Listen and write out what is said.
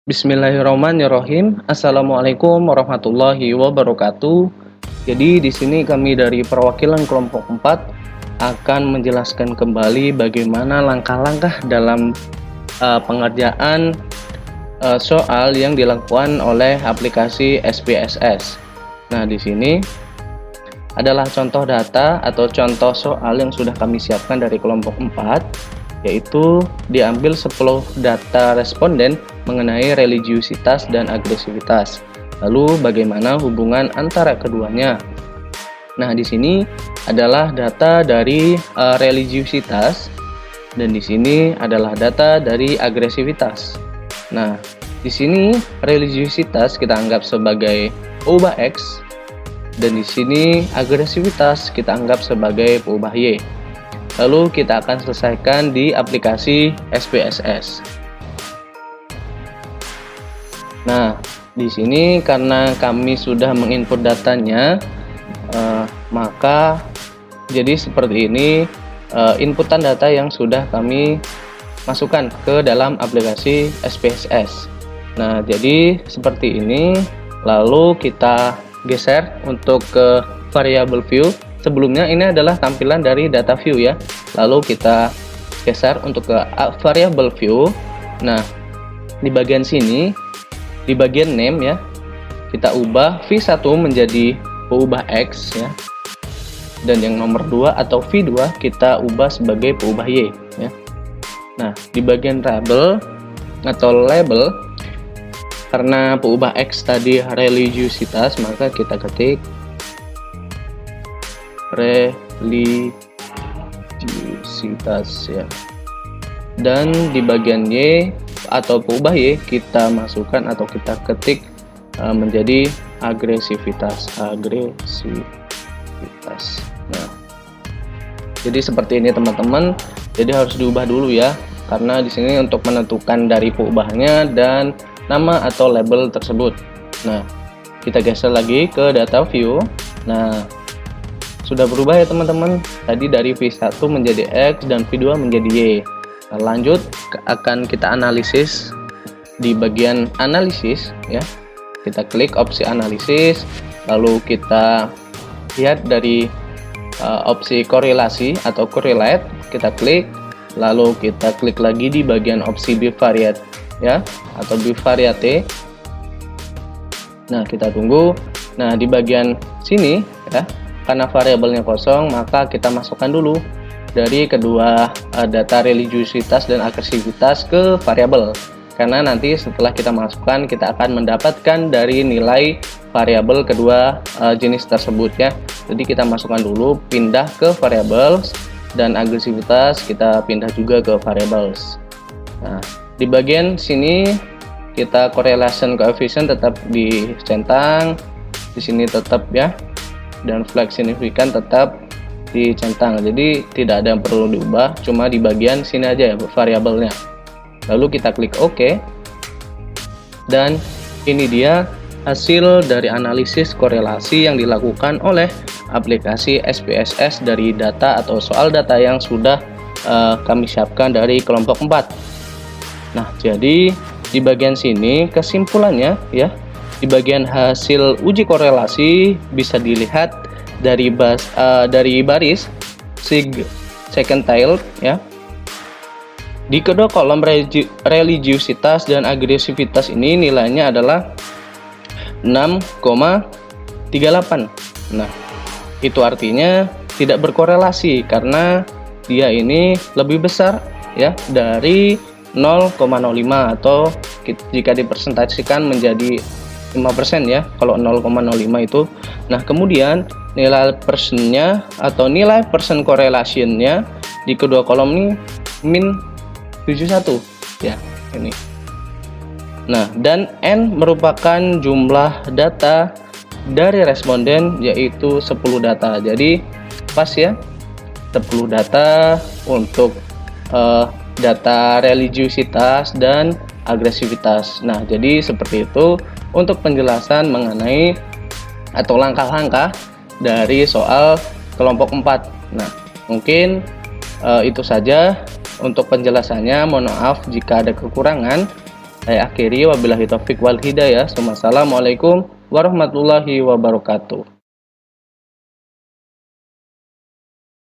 Bismillahirrahmanirrahim. Assalamualaikum warahmatullahi wabarakatuh. Jadi di sini kami dari perwakilan kelompok 4 akan menjelaskan kembali bagaimana langkah-langkah dalam pengerjaan soal yang dilakukan oleh aplikasi SPSS. Nah, di sini adalah contoh data atau contoh soal yang sudah kami siapkan dari kelompok 4, yaitu diambil 10 data responden mengenai religiusitas dan agresivitas. Lalu bagaimana hubungan antara keduanya? Nah, di sini adalah data dari religiusitas dan di sini adalah data dari agresivitas. Nah, di sini religiusitas kita anggap sebagai peubah X dan di sini agresivitas kita anggap sebagai peubah Y. Lalu kita akan selesaikan di aplikasi SPSS. Nah, di sini karena kami sudah menginput datanya, maka jadi seperti ini inputan data yang sudah kami masukkan ke dalam aplikasi SPSS. Nah, jadi seperti ini. Lalu kita geser untuk ke variable view. Sebelumnya ini adalah tampilan dari data view ya. Lalu kita geser untuk ke variable view. Nah, di bagian sini, di bagian name ya, kita ubah V1 menjadi peubah X ya. Dan yang nomor 2 atau V2 kita ubah sebagai peubah Y ya. Nah, di bagian label atau label, karena peubah X tadi religiusitas, maka kita ketik religiusitas ya. Dan di bagian Y atau peubah Y kita masukkan atau kita ketik menjadi agresivitas. Nah, jadi seperti ini teman-teman. Jadi harus diubah dulu ya, karena di sini untuk menentukan dari peubahnya dan nama atau label tersebut. Nah, kita geser lagi ke data view. Nah, sudah berubah ya teman-teman. Tadi dari V1 menjadi X dan V2 menjadi Y. Nah, lanjut akan kita analisis di bagian analisis ya. Kita klik opsi analisis, lalu kita lihat dari opsi korelasi atau correlate, kita klik, lalu kita klik lagi di bagian opsi bivariate ya atau bivariate. Nah, kita tunggu. Nah, di bagian sini ya, karena variabelnya kosong, maka kita masukkan dulu dari kedua data religiusitas dan agresivitas ke variabel, karena nanti setelah kita masukkan kita akan mendapatkan dari nilai variabel kedua jenis tersebut ya. Jadi kita masukkan dulu, pindah ke variables, dan agresivitas kita pindah juga ke variables. Nah, di bagian sini kita correlation coefficient tetap dicentang, di sini tetap ya, dan flag signifikan tetap dicentang. Jadi tidak ada yang perlu diubah, cuma di bagian sini aja ya variabelnya. Lalu kita klik OK, dan ini dia hasil dari analisis korelasi yang dilakukan oleh aplikasi SPSS dari data atau soal data yang sudah kami siapkan dari kelompok 4. Nah, jadi di bagian sini kesimpulannya ya, di bagian hasil uji korelasi bisa dilihat dari baris second-tailed ya. Di kedua kolom religiusitas dan agresivitas ini nilainya adalah 6,38. Nah, itu artinya tidak berkorelasi karena dia ini lebih besar ya dari 0,05 atau jika dipersentasikan menjadi 5% ya kalau 0,05 itu. Nah, kemudian nilai persennya atau nilai persen correlationnya di kedua kolom ini min 71 ya ini. Nah, dan N merupakan jumlah data dari responden, yaitu 10 data. Jadi pas ya, 10 data untuk data religiusitas dan agresivitas. Nah, jadi seperti itu untuk penjelasan mengenai atau langkah-langkah dari soal kelompok 4. Nah, mungkin itu saja untuk penjelasannya. Mohon maaf jika ada kekurangan. Saya akhiri, wabillahi taufik wal hidayah. Wassalamualaikum warahmatullahi wabarakatuh.